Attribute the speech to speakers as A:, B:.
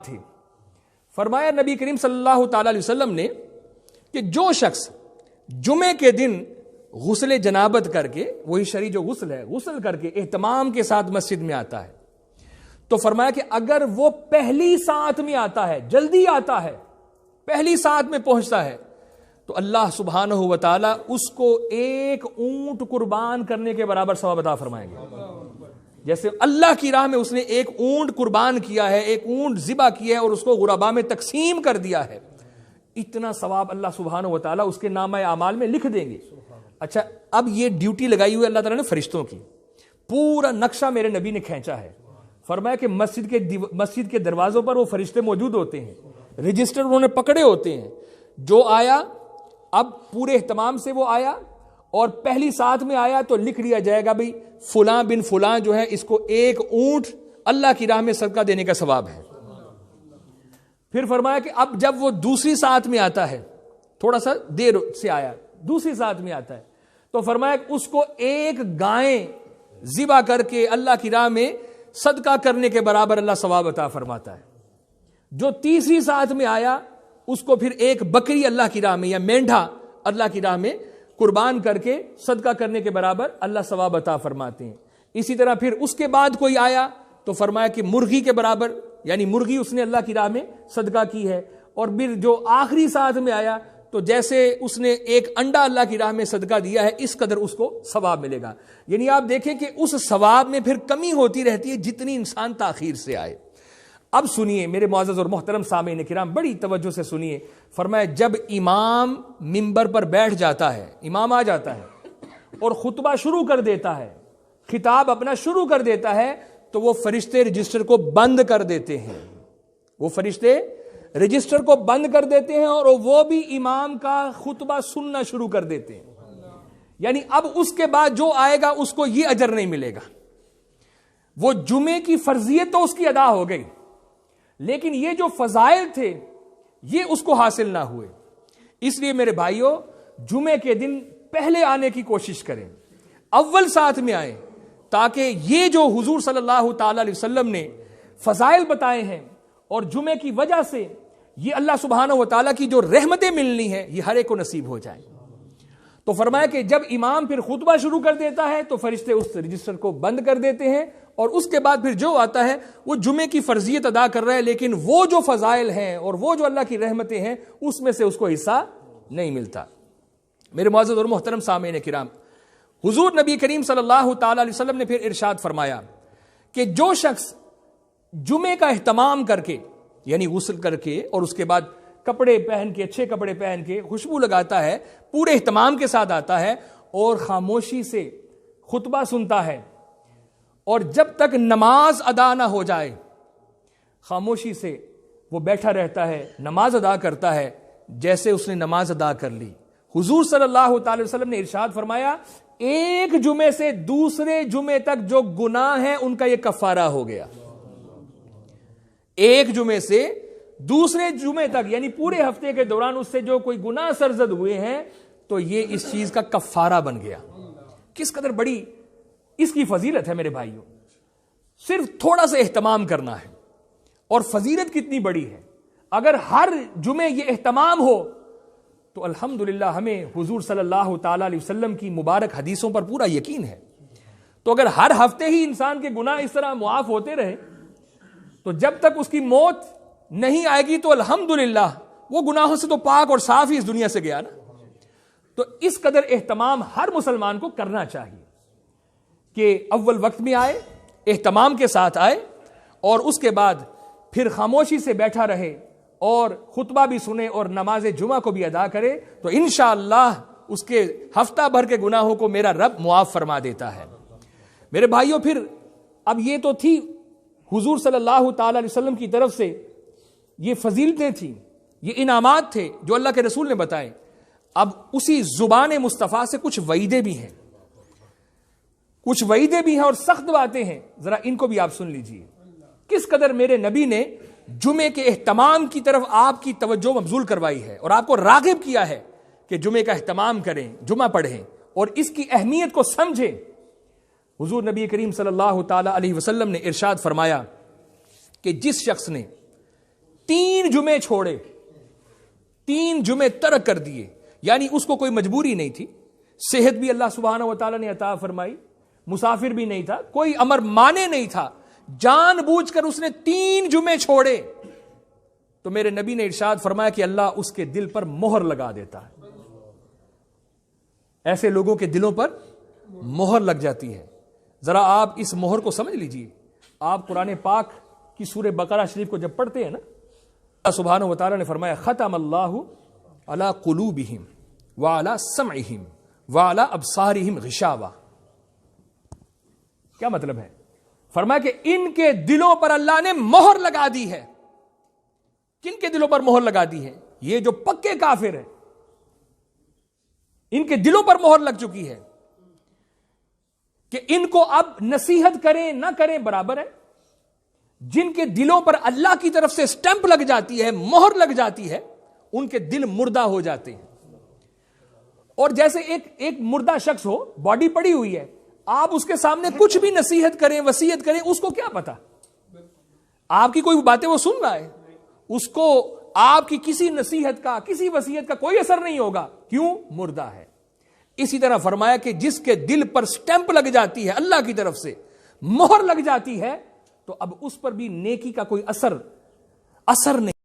A: تھے. فرمایا نبی کریم صلی اللہ تعالی علیہ وسلم نے کہ جو شخص جمعے کے دن غسل جنابت کر کے, وہی شرعی جو غسل ہے, غسل کر کے اہتمام کے ساتھ مسجد میں آتا ہے, تو فرمایا کہ اگر وہ پہلی ساعت میں آتا ہے, جلدی آتا ہے, پہلی ساعت میں پہنچتا ہے, تو اللہ سبحانہ و تعالی اس کو ایک اونٹ قربان کرنے کے برابر ثواب عطا فرمائیں گے. جیسے اللہ کی راہ میں اس نے ایک اونٹ قربان کیا ہے, ایک اونٹ ذبح کیا ہے اور اس کو غربا میں تقسیم کر دیا ہے, اتنا ثواب اللہ سبحانہ و تعالی اس کے نامہ اعمال میں لکھ دیں گے. اچھا, اب یہ ڈیوٹی لگائی ہوئی اللہ تعالیٰ نے فرشتوں کی, پورا نقشہ میرے نبی نے کھینچا ہے. فرمایا کہ مسجد کے دروازوں پر وہ فرشتے موجود ہوتے ہیں, رجسٹر انہوں نے پکڑے ہوتے ہیں. جو آیا, اب پورے اہتمام سے وہ آیا اور پہلی ساتھ میں آیا تو لکھ لیا جائے گا بھئی فلاں بن فلاں جو ہے اس کو ایک اونٹ اللہ کی راہ میں صدقہ دینے کا ثواب ہے. پھر فرمایا کہ اب جب وہ دوسری ساتھ میں آتا ہے, تھوڑا سا دیر سے آیا, دوسری ساتھ میں آتا ہے, تو فرمایا کہ اس کو ایک گائیں ذبح کر کے اللہ کی راہ میں صدقہ کرنے کے برابر اللہ ثواب عطا فرماتا ہے. جو تیسری ساتھ میں آیا اس کو پھر ایک بکری اللہ کی راہ میں یا مینڈھا اللہ کی راہ میں قربان کر کے صدقہ کرنے کے برابر اللہ ثواب عطا فرماتے ہیں. اسی طرح پھر اس کے بعد کوئی آیا تو فرمایا کہ مرغی کے برابر, یعنی مرغی اس نے اللہ کی راہ میں صدقہ کی ہے. اور پھر جو آخری ساتھ میں آیا تو جیسے اس نے ایک انڈا اللہ کی راہ میں صدقہ دیا ہے اس قدر اس کو ثواب ملے گا. یعنی آپ دیکھیں کہ اس ثواب میں پھر کمی ہوتی رہتی ہے جتنی انسان تاخیر سے آئے. اب سنیے میرے معزز اور محترم سامعین کرام, بڑی توجہ سے سنیے. فرمایا جب امام منبر پر بیٹھ جاتا ہے, امام آ جاتا ہے اور خطبہ شروع کر دیتا ہے, خطاب اپنا شروع کر دیتا ہے, تو وہ فرشتے رجسٹر کو بند کر دیتے ہیں. وہ فرشتے رجسٹر کو بند کر دیتے ہیں اور وہ بھی امام کا خطبہ سننا شروع کر دیتے ہیں. یعنی اب اس کے بعد جو آئے گا اس کو یہ اجر نہیں ملے گا. وہ جمعے کی فرضیت تو اس کی ادا ہو گئی, لیکن یہ جو فضائل تھے یہ اس کو حاصل نہ ہوئے. اس لیے میرے بھائیوں, جمعے کے دن پہلے آنے کی کوشش کریں, اول ساتھ میں آئیں, تاکہ یہ جو حضور صلی اللہ تعالی علیہ وسلم نے فضائل بتائے ہیں اور جمعے کی وجہ سے یہ اللہ سبحانہ و تعالیٰ کی جو رحمتیں ملنی ہیں یہ ہر ایک کو نصیب ہو جائیں. تو فرمایا کہ جب امام پھر خطبہ شروع کر دیتا ہے تو فرشتے اس رجسٹر کو بند کر دیتے ہیں, اور اس کے بعد پھر جو آتا ہے وہ جمعے کی فرضیت ادا کر رہا ہے, لیکن وہ جو فضائل ہیں اور وہ جو اللہ کی رحمتیں ہیں اس میں سے اس کو حصہ نہیں ملتا. میرے معزز اور محترم سامعین کرام, حضور نبی کریم صلی اللہ تعالی علیہ وسلم نے پھر ارشاد فرمایا کہ جو شخص جمعے کا اہتمام کر کے, یعنی غسل کر کے اور اس کے بعد کپڑے پہن کے, اچھے کپڑے پہن کے, خوشبو لگاتا ہے, پورے اہتمام کے ساتھ آتا ہے اور خاموشی سے خطبہ سنتا ہے, اور جب تک نماز ادا نہ ہو جائے خاموشی سے وہ بیٹھا رہتا ہے, نماز ادا کرتا ہے جیسے اس نے نماز ادا کر لی. حضور صلی اللہ تعالی وسلم نے ارشاد فرمایا ایک جمعے سے دوسرے جمعے تک جو گناہ ہیں ان کا یہ کفارہ ہو گیا. ایک جمعے سے دوسرے جمعے تک, یعنی پورے ہفتے کے دوران اس سے جو کوئی گناہ سرزد ہوئے ہیں تو یہ اس چیز کا کفارہ بن گیا. کس قدر بڑی اس کی فضیلت ہے میرے بھائیوں. صرف تھوڑا سا اہتمام کرنا ہے اور فضیلت کتنی بڑی ہے. اگر ہر جمعے یہ اہتمام ہو تو الحمدللہ ہمیں حضور صلی اللہ تعالی علیہ وسلم کی مبارک حدیثوں پر پورا یقین ہے. تو اگر ہر ہفتے ہی انسان کے گناہ اس طرح معاف ہوتے رہے تو جب تک اس کی موت نہیں آئے گی تو الحمدللہ وہ گناہوں سے تو پاک اور صاف ہی اس دنیا سے گیا نا. تو اس قدر اہتمام ہر مسلمان کو کرنا چاہیے کہ اول وقت میں آئے, اہتمام کے ساتھ آئے, اور اس کے بعد پھر خاموشی سے بیٹھا رہے اور خطبہ بھی سنے اور نماز جمعہ کو بھی ادا کرے, تو انشاءاللہ اس کے ہفتہ بھر کے گناہوں کو میرا رب معاف فرما دیتا ہے. میرے بھائیوں, پھر اب یہ تو تھی حضور صلی اللہ تعالی علیہ وسلم کی طرف سے یہ فضیلتیں تھیں, یہ انعامات تھے جو اللہ کے رسول نے بتائے. اب اسی زبان مصطفیٰ سے کچھ وعیدیں بھی ہیں, کچھ وعیدیں بھی ہیں اور سخت باتیں ہیں. ذرا ان کو بھی آپ سن لیجئے. کس قدر میرے نبی نے جمعے کے اہتمام کی طرف آپ کی توجہ مبذول کروائی ہے اور آپ کو راغب کیا ہے کہ جمعے کا اہتمام کریں, جمعہ پڑھیں اور اس کی اہمیت کو سمجھیں. حضور نبی کریم صلی اللہ تعالی علیہ وسلم نے ارشاد فرمایا کہ جس شخص نے 3 جمعے چھوڑے، 3 جمعے ترک کر دیے، یعنی اس کو کوئی مجبوری نہیں تھی، صحت بھی اللہ سبحانہ و تعالیٰ نے عطا فرمائی، مسافر بھی نہیں تھا، کوئی امر مانے نہیں تھا، جان بوجھ کر اس نے 3 جمعے چھوڑے، تو میرے نبی نے ارشاد فرمایا کہ اللہ اس کے دل پر مہر لگا دیتا ہے۔ ایسے لوگوں کے دلوں پر مہر لگ جاتی ہے۔ ذرا آپ اس مہر کو سمجھ لیجئے۔ آپ قرآن پاک کی سورہ بقرہ شریف کو جب پڑھتے ہیں نا، اللہ سبحانہ و تعالیٰ نے فرمایا ختم اللہ علی قلوبہم وعلی سمعہم وعلی ابصارہم غشاوہ۔ کیا مطلب ہے؟ فرمایا کہ ان کے دلوں پر اللہ نے مہر لگا دی ہے۔ کن کے دلوں پر مہر لگا دی ہے؟ یہ جو پکے کافر ہیں، ان کے دلوں پر مہر لگ چکی ہے کہ ان کو اب نصیحت کریں نہ کریں برابر ہے۔ جن کے دلوں پر اللہ کی طرف سے سٹیمپ لگ جاتی ہے، مہر لگ جاتی ہے، ان کے دل مردہ ہو جاتے ہیں۔ اور جیسے ایک مردہ شخص ہو، باڈی پڑی ہوئی ہے، آپ اس کے سامنے کچھ بھی نصیحت کریں، وصیت کریں، اس کو کیا پتا؟ آپ کی کوئی باتیں وہ سن رہا ہے، اس کو آپ کی کسی نصیحت کا، کسی وصیت کا کوئی اثر نہیں ہوگا، کیوں؟ مردہ ہے۔ اسی طرح فرمایا کہ جس کے دل پر سٹیمپ لگ جاتی ہے اللہ کی طرف سے، مہر لگ جاتی ہے، تو اب اس پر بھی نیکی کا کوئی اثر نہیں۔